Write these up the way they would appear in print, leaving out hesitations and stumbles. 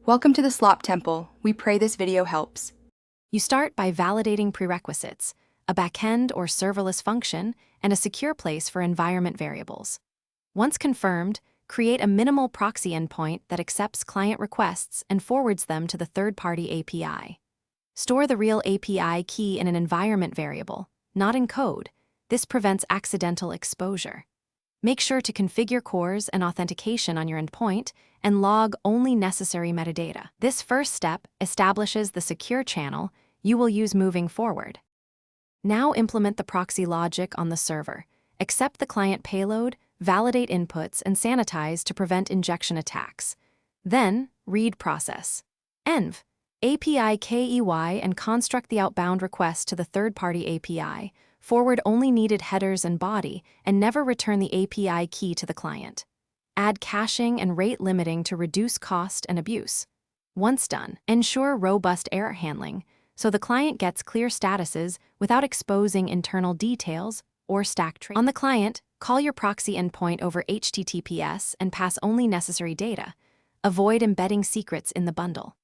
Welcome to the Slop Temple. We pray this video helps. You start by validating prerequisites, a backend or serverless function, and a secure place for environment variables. Once confirmed, create a minimal proxy endpoint that accepts client requests and forwards them to the third-party API. Store the real API key in an environment variable, not in code. This prevents accidental exposure. Make sure to configure CORS and authentication on your endpoint and log only necessary metadata. This first step establishes the secure channel you will use moving forward. Now implement the proxy logic on the server. Accept the client payload, validate inputs, and sanitize to prevent injection attacks. Then, read process. Env, API KEY, and construct the outbound request to the third-party API. Forward only needed headers and body, and never return the API key to the client. Add caching and rate limiting to reduce cost and abuse. Once done, ensure robust error handling, so the client gets clear statuses without exposing internal details or stack traces. On the client, call your proxy endpoint over HTTPS and pass only necessary data. Avoid embedding secrets in the bundle.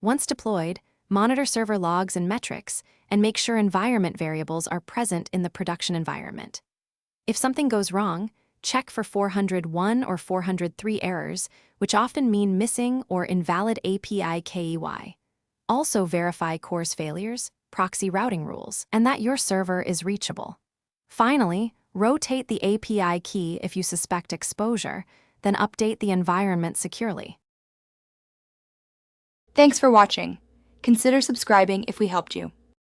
Once deployed, monitor server logs and metrics, and make sure environment variables are present in the production environment. If something goes wrong, check for 401 or 403 errors, which often mean missing or invalid API KEY. Also verify CORS failures, proxy routing rules, and that your server is reachable. Finally, rotate the API key if you suspect exposure, then update the environment securely. Thanks for watching. Consider subscribing if we helped you.